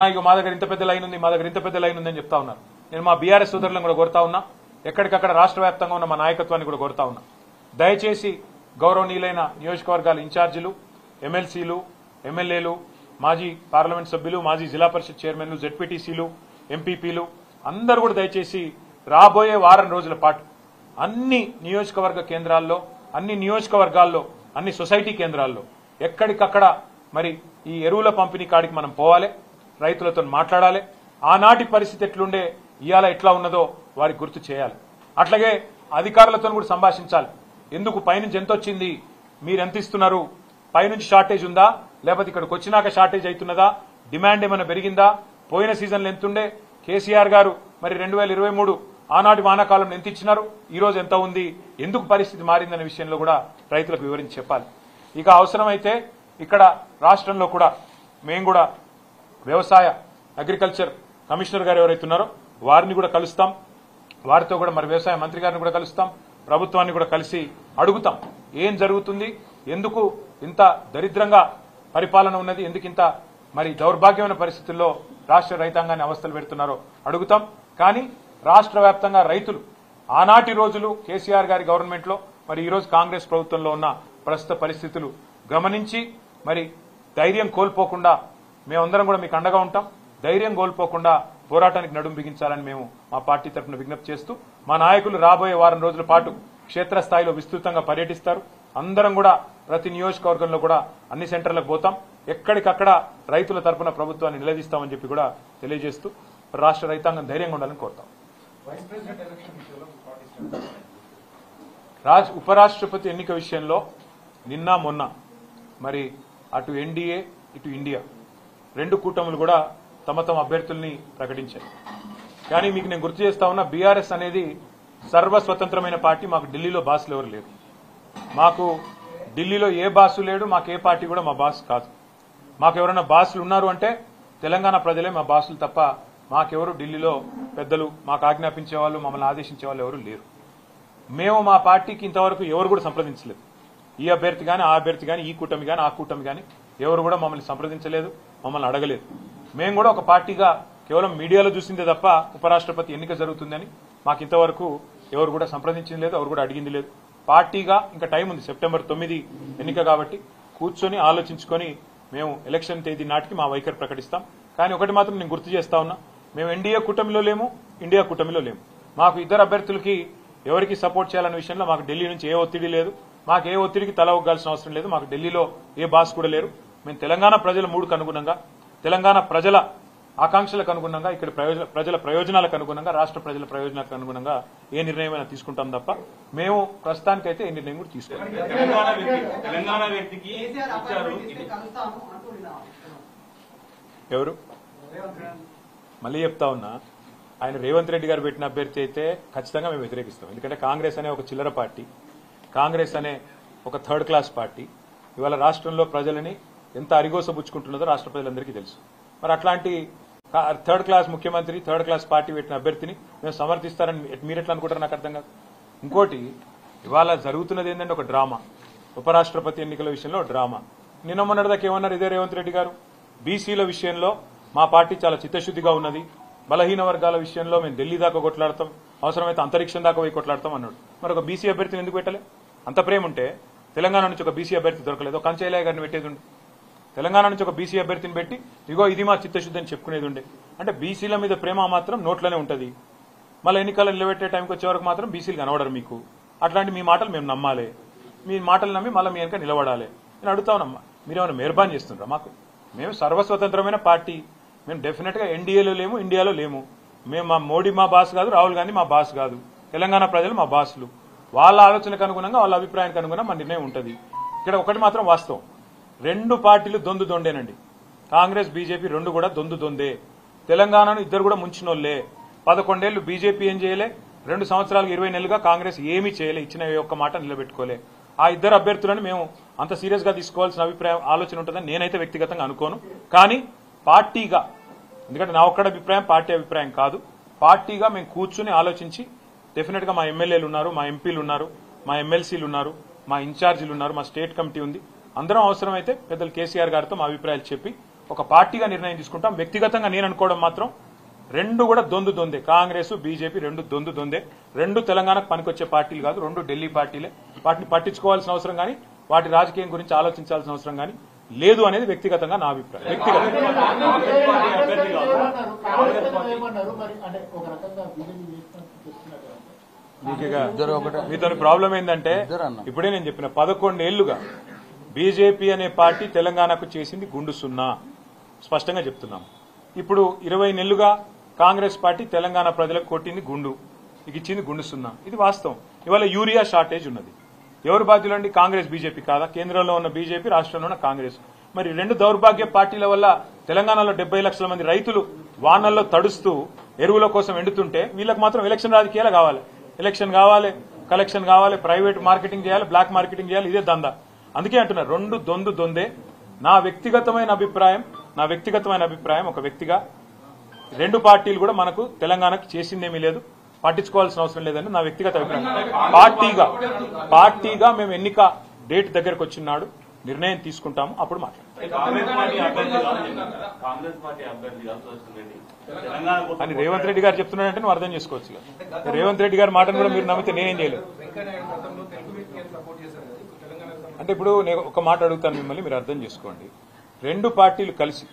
ఇక మా దగ్గర ఇంత పెద్ద లైన్ ఉంది, మా దగ్గర ఇంత పెద్ద లైన్ ఉందని చెప్తా ఉన్నారు. నేను మా బీఆర్ఎస్ సోదరులను కూడా కోరుతా ఉన్నా, ఎక్కడికక్కడ రాష్ట్ర వ్యాప్తంగా ఉన్న మా నాయకత్వాన్ని కూడా కోరుతా ఉన్నా, దయచేసి గౌరవనీయులైన నియోజకవర్గాల ఇన్ఛార్జీలు, ఎమ్మెల్సీలు, ఎమ్మెల్యేలు, మాజీ పార్లమెంట్ సభ్యులు, మాజీ జిల్లా పరిషత్ చైర్మన్లు, జెడ్పీటీసీలు, ఎంపీపీలు అందరూ కూడా దయచేసి రాబోయే వారం రోజుల పాటు అన్ని నియోజకవర్గ కేంద్రాల్లో, అన్ని నియోజకవర్గాల్లో, అన్ని సొసైటీ కేంద్రాల్లో ఎక్కడికక్కడ మరి ఈ ఎరువుల పంపిణీ కాడికి మనం పోవాలి, రైతులతో మాట్లాడాలి. ఆనాటి పరిస్థితి ఎట్లుండే, ఇవాళ ఎట్లా ఉన్నదో వారికి గుర్తు చేయాలి. అట్లాగే అధికారులతో కూడా సంభాషించాలి. ఎందుకు పైనుంచి ఎంత వచ్చింది, మీరు ఎంత ఇస్తున్నారు, పైనుంచి షార్టేజ్ ఉందా, లేకపోతే ఇక్కడికి వచ్చినాక షార్టేజ్ అవుతున్నదా, డిమాండ్ ఏమైనా పెరిగిందా, పోయిన సీజన్లో ఎంతుండే, కేసీఆర్ గారు మరి 2023 ఆనాటి వానాకాలంలో ఎంత ఇచ్చినారు, ఈ రోజు ఎంత ఉంది, ఎందుకు పరిస్థితి మారిందనే విషయంలో కూడా రైతులకు వివరించి చెప్పాలి. ఇక అవసరమైతే ఇక్కడ రాష్ట్రంలో కూడా మేము కూడా వ్యవసాయ అగ్రికల్చర్ కమిషనర్ గారు ఎవరైతే ఉన్నారో వారిని కూడా కలుస్తాం, వారితో కూడా మరి వ్యవసాయ మంత్రి గారిని కూడా కలుస్తాం, ప్రభుత్వాన్ని కూడా కలిసి అడుగుతాం ఏం జరుగుతుంది, ఎందుకు ఇంత దరిద్రంగా పరిపాలన ఉన్నది, ఎందుకు ఇంత మరి దౌర్భాగ్యమైన పరిస్థితుల్లో రాష్ట్ర రైతాంగాన్ని అవస్థలు పెడుతున్నారో అడుగుతాం. కానీ రాష్ట్ర వ్యాప్తంగా రైతులు ఆనాటి రోజులు కేసీఆర్ గారి గవర్నమెంట్ లో మరి ఈ రోజు కాంగ్రెస్ ప్రభుత్వంలో ఉన్న ప్రస్తుత పరిస్థితులు గమనించి మరి ధైర్యం కోల్పోకుండా మేమందరం కూడా మీకు అండగా ఉంటాం. ధైర్యం కోల్పోకుండా పోరాటానికి నడుం బిగించాలని మేము మా పార్టీ తరఫున విజ్ఞప్తి చేస్తూ, మా నాయకులు రాబోయే వారం రోజుల పాటు క్షేత్రస్థాయిలో విస్తృతంగా పర్యటిస్తారు. అందరం కూడా ప్రతి నియోజకవర్గంలో కూడా అన్ని సెంటర్లకు పోతాం, ఎక్కడికక్కడ రైతుల తరఫున ప్రభుత్వాన్ని నిలదీస్తామని చెప్పి కూడా తెలియజేస్తూ రాష్ట్ర రైతాంగం ధైర్యంగా ఉండాలని కోరుతాం. ఉపరాష్ట్రపతి ఎన్నిక విషయంలో నిన్న మొన్న మరి అటు ఎన్డీఏ ఇటు ఇండియా రెండు కూటములు కూడా తమ తమ అభ్యర్థుల్ని ప్రకటించాయి. కానీ మీకు నేను గుర్తు చేస్తా ఉన్నా, బీఆర్ఎస్ అనేది సర్వస్వతంత్రమైన పార్టీ. మాకు ఢిల్లీలో బాసులు ఎవరు లేరు, మాకు ఢిల్లీలో ఏ బాసు లేడు, మాకు ఏ పార్టీ కూడా మా బాస్ కాదు. మాకు ఎవరైనా బాసులు ఉన్నారు అంటే తెలంగాణ ప్రజలే మా బాసులు తప్ప మాకెవరు ఢిల్లీలో పెద్దలు మాకు ఆజ్ఞాపించే వాళ్ళు, మమ్మల్ని ఆదేశించే వాళ్ళు ఎవరు లేరు. మేము మా పార్టీకి ఇంతవరకు ఎవరు కూడా సంప్రదించలేదు. ఈ అభ్యర్థి కానీ ఆ అభ్యర్థి కానీ, ఈ కూటమి కానీ ఆ కూటమి కానీ ఎవరు కూడా మమ్మల్ని సంప్రదించలేదు, మమ్మల్ని అడగలేదు. మేము కూడా ఒక పార్టీగా కేవలం మీడియాలో చూసిందే తప్ప ఉపరాష్ట్రపతి ఎన్నిక జరుగుతుందని మాకు ఇంతవరకు ఎవరు కూడా సంప్రదించింది లేదు, ఎవరు కూడా అడిగింది లేదు. పార్టీగా ఇంకా టైం ఉంది, సెప్టెంబర్ 9 ఎన్నిక కాబట్టి కూర్చొని ఆలోచించుకొని మేము ఎలక్షన్ తేదీ నాటికి మా వైఖరి ప్రకటిస్తాం. కానీ ఒకటి మాత్రం నేను గుర్తు చేస్తా ఉన్నా, మేము ఎన్డీఏ కూటమిలో లేము, ఇండియా కూటమిలో లేము. మాకు ఇద్దరు అభ్యర్థులకి ఎవరికి సపోర్ట్ చేయాలనే విషయంలో మాకు ఢిల్లీ నుంచి ఏ ఒత్తిడి లేదు, మాకు ఏ ఒత్తిడికి తల ఒగ్గాల్సిన అవసరం లేదు. మాకు ఢిల్లీలో ఏ బాస్ కూడా లేరు. మేము తెలంగాణ ప్రజల మూడుకు అనుగుణంగా, తెలంగాణ ప్రజల ఆకాంక్షలకు అనుగుణంగా, ఇక్కడ ప్రజల ప్రయోజనాలకు అనుగుణంగా, రాష్ట్ర ప్రజల ప్రయోజనాలకు అనుగుణంగా ఏ నిర్ణయమైనా తీసుకుంటాం తప్ప మేము ప్రస్తుతానికైతే ఏ నిర్ణయం కూడా తీసుకోవాలి. ఎవరు మళ్ళీ చెప్తా ఉన్నా, ఆయన రేవంత్ రెడ్డి గారు పెట్టిన అభ్యర్థి అయితే ఖచ్చితంగా మేము వ్యతిరేకిస్తాం. ఎందుకంటే కాంగ్రెస్ అనే ఒక చిల్లర పార్టీ, కాంగ్రెస్ అనే ఒక థర్డ్ క్లాస్ పార్టీ ఇవాళ రాష్ట్రంలో ప్రజలని ఎంత అరిగోసబుచ్చుకుంటున్నదో రాష్ట్ర ప్రజలందరికీ తెలుసు. మరి అట్లాంటి థర్డ్ క్లాస్ ముఖ్యమంత్రి, థర్డ్ క్లాస్ పార్టీ పెట్టిన అభ్యర్థిని మేము సమర్థిస్తారని మీరు ఎట్లా అనుకుంటారు నాకు అర్థం కాదు. ఇంకోటి ఇవాళ జరుగుతున్నది ఏంటంటే ఒక డ్రామా, ఉపరాష్ట్రపతి ఎన్నికల విషయంలో డ్రామా. నిన్న మొన్నటిదాకా ఏమన్నారు ఇదే రేవంత్ రెడ్డి గారు, బీసీల విషయంలో మా పార్టీ చాలా చిత్తశుద్దిగా ఉన్నది, బలహీన వర్గాల విషయంలో మేము ఢిల్లీ దాకా కొట్లాడతాం, అవసరమైతే అంతరిక్షం దాకా పోయి కొట్లాడతాం అన్నాడు. మరి ఒక బీసీ అభ్యర్థిని ఎందుకు పెట్టలే? అంత ప్రేమ ఉంటే తెలంగాణ నుంచి ఒక బీసీ అభ్యర్థి దొరకలేదు, కంచయ్య గారిని పెట్టేది ఉండే. తెలంగాణ నుంచి ఒక బీసీ అభ్యర్థిని పెట్టి ఇగో ఇది మా చిత్తశుద్ధి అని చెప్పుకునేది ఉండే. అంటే బీసీల మీద ప్రేమ మాత్రం నోట్లోనే ఉంటుంది, మళ్ళీ ఎన్నికలు నిలబెట్టే టైంకి వచ్చే వరకు మాత్రం బీసీలు కనబడరు మీకు. అట్లాంటి మీ మాటలు మేము నమ్మాలి, మీ మాటలు నమ్మి మళ్ళీ మీ వెనక నిలబడాలి. నేను అడుగుతానమ్మా, మీరేమైనా మెహర్బాన్ చేస్తుండ్రా? మాకు మేము సర్వస్వతంత్రమైన పార్టీ, మేము డెఫినెట్ గా ఎన్డీఏలో లేము, ఇండియాలో లేము. మేము మా మోడీ మా బాస్ కాదు, రాహుల్ గాంధీ మా బాస్ కాదు, తెలంగాణ ప్రజలు మా బాసులు. వాళ్ళ ఆలోచనకు అనుగుణంగా, వాళ్ళ అభిప్రాయానికి అనుగుణంగా మా నిర్ణయం ఉంటుంది. ఇక్కడ ఒకటి మాత్రం వాస్తవం, రెండు పార్టీలు దొందు దొండేనండి. కాంగ్రెస్ బీజేపీ రెండు కూడా దొందు దొందే. తెలంగాణను ఇద్దరు కూడా ముంచినోళ్లే. 11 ఏళ్లు బీజేపీ ఏం చేయలే, 2 సంవత్సరాలకు 20 నెలలుగా కాంగ్రెస్ ఏమీ చేయలే, ఇచ్చిన ఒక్క మాట నిలబెట్టుకోలే. ఆ ఇద్దరు అభ్యర్థులను మేము అంత సీరియస్ గా తీసుకోవాల్సిన అభిప్రాయం ఆలోచన ఉంటుందని నేనైతే వ్యక్తిగతంగా అనుకోను. కానీ పార్టీగా, ఎందుకంటే నా ఒక్కడ అభిప్రాయం పార్టీ అభిప్రాయం కాదు, పార్టీగా మేము కూర్చుని ఆలోచించి డెఫినెట్ గా మా ఎమ్మెల్యేలు ఉన్నారు, మా ఎంపీలు ఉన్నారు, మా ఎమ్మెల్సీలు ఉన్నారు, మా ఇన్ఛార్జీలు ఉన్నారు, మా స్టేట్ కమిటీ ఉంది, అందరం అవసరమైతే పెద్దలు కేసీఆర్ గారితో మా అభిప్రాయాలు చెప్పి ఒక పార్టీగా నిర్ణయం తీసుకుంటాం. వ్యక్తిగతంగా నేను అనుకోవడం మాత్రం రెండు కూడా దొందే. కాంగ్రెస్ బీజేపీ రెండు దొందే. రెండు తెలంగాణకు పనికొచ్చే పార్టీలు కాదు, రెండు ఢిల్లీ పార్టీలే. వాటిని పట్టించుకోవాల్సిన అవసరం కానీ వాటి రాజకీయం గురించి ఆలోచించాల్సిన అవసరం కానీ లేదు అనేది వ్యక్తిగతంగా నా అభిప్రాయం. మీతో ప్రాబ్లం ఏంటంటే ఇప్పుడే నేను చెప్పిన 11 ఏళ్లుగా బీజేపీ అనే పార్టీ తెలంగాణకు చేసింది గుండు సున్నా, స్పష్టంగా చెప్తున్నాం. ఇప్పుడు 20 నెలలుగా కాంగ్రెస్ పార్టీ తెలంగాణ ప్రజలకు కొట్టింది గుండు, ఇచ్చింది గుండు సున్నా. ఇది వాస్తవం. ఇవాళ యూరియా షార్టేజ్ ఉన్నది. ఎవరు బాధ్యులండి? కాంగ్రెస్ బీజేపీ కాదా? కేంద్రంలో ఉన్న బీజేపీ, రాష్ట్రంలో ఉన్న కాంగ్రెస్. మరి రెండు దౌర్భాగ్య పార్టీల వల్ల తెలంగాణలో 70 లక్షల మంది రైతులు వానల్లో తడుస్తూ ఎరువుల కోసం ఎండుతుంటే వీళ్ళకి మాత్రం ఎలక్షన్ రాజకీయాలు కావాలి. ఎలక్షన్ కావాలి, కలెక్షన్ కావాలి, ప్రైవేట్ మార్కెటింగ్ చేయాలి, బ్లాక్ మార్కెటింగ్ చేయాలి. ఇదే దందా. అందుకే అంటున్నారు రెండు దొందే. నా వ్యక్తిగతమైన అభిప్రాయం ఒక వ్యక్తిగా రెండు పార్టీలు కూడా మనకు తెలంగాణకు చేసిందేమీ లేదు, పట్టించుకోవాల్సిన అవసరం లేదని నా వ్యక్తిగత అభిప్రాయం. పార్టీగా మేము ఎన్నిక డేట్ దగ్గరకు వచ్చినాడు నిర్ణయం తీసుకుంటాము, అప్పుడు మాట్లాడతాం అని రేవంత్ రెడ్డి గారు చెప్తున్నాడంటే నువ్వు అర్థం చేసుకోవచ్చు. రేవంత్ రెడ్డి గారి మాటను కూడా మీరు నమ్మితే నేనేం చేయలేదు. అంటే ఇప్పుడు నేను ఒక మాట అడుగుతాను మిమ్మల్ని, మీరు అర్థం చేసుకోండి. రెండు పార్టీలు కలిసి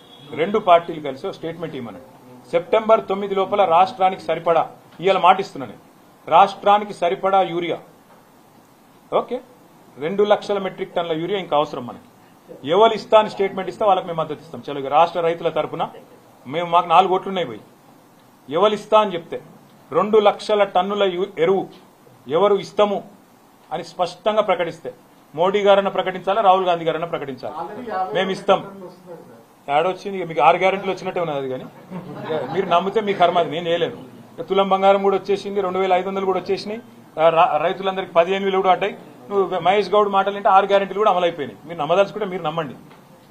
ఒక స్టేట్మెంట్ ఇవ్వమనండి. సెప్టెంబర్ 9 లోపల రాష్ట్రానికి సరిపడా, ఇవాళ మాటిస్తున్నాను, రాష్ట్రానికి సరిపడా యూరియా, ఓకే, 2 లక్షల మెట్రిక్ టన్నుల యూరియా ఇంకా అవసరం మనకి. ఎవరు ఇస్తా అని స్టేట్మెంట్ ఇస్తే వాళ్ళకి మేము మద్దతు ఇస్తాం. చలో రాష్ట్ర రైతుల తరఫున మాకు 4 ఓట్లున్నాయి పోయి ఎవరు ఇస్తా అని చెప్తే 2 లక్షల టన్నుల ఎరువు ఎవరు ఇస్తాము అని స్పష్టంగా ప్రకటిస్తే మోడీ గారన్నా ప్రకటించాలా, రాహుల్ గాంధీ గారన్నా ప్రకటించాలి, మేము ఇస్తాం. ఏడొచ్చింది మీకు 6 గ్యారెంటీలు వచ్చినట్టే ఉన్నది. కానీ మీరు నమ్మితే మీ కర్మ, అది నేను చేయలేను. తులం బంగారం కూడా వచ్చేసింది, 2500 కూడా వచ్చేసినాయి, రైతులందరికీ 15,000 కూడా అడ్డాయి. నువ్వు మహేష్ గౌడ్ మాటలు అంటే 6 గ్యారెంటీలు కూడా అమలైపోయినాయి. మీరు నమ్మదలుచుకుంటే మీరు నమ్మండి,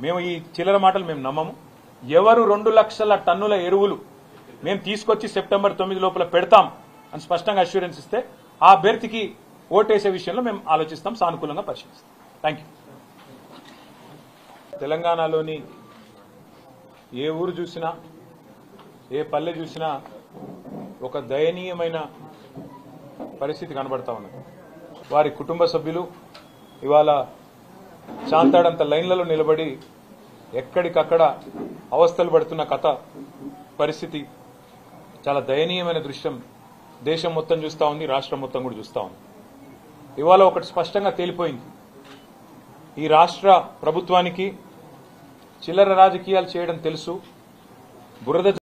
మేము ఈ చిల్లర మాటలు మేము నమ్మము. ఎవరు 2 లక్షల టన్నుల ఎరువులు మేము తీసుకొచ్చి సెప్టెంబర్ 9 లోపల పెడతాం అని స్పష్టంగా అష్యూరెన్స్ ఇస్తే ఆ అభ్యర్థికి ఓటేసే విషయంలో మేము ఆలోచిస్తాం, సానుకూలంగా పరిశీలిస్తాం. Thank you. తెలంగాణలోని ఏ ఊరు చూసినా, ఏ పల్లె చూసినా ఒక దయనీయమైన పరిస్థితి కనబడతా ఉన్నది. వారి కుటుంబ సభ్యులు ఇవాళ చాంతాడంత లైన్లలో నిలబడి ఎక్కడికక్కడ అవస్థలు పడుతున్న పరిస్థితి చాలా దయనీయమైన దృశ్యం దేశం మొత్తం చూస్తూ ఉంది, రాష్ట్రం మొత్తం కూడా చూస్తూ ఉంది. ఇవాళ ఒకటి స్పష్టంగా తేలిపోయింది, ఈ రాష్ట్ర ప్రభుత్వానికి చిల్లర రాజకీయాలు చేయడం తెలుసు, బురద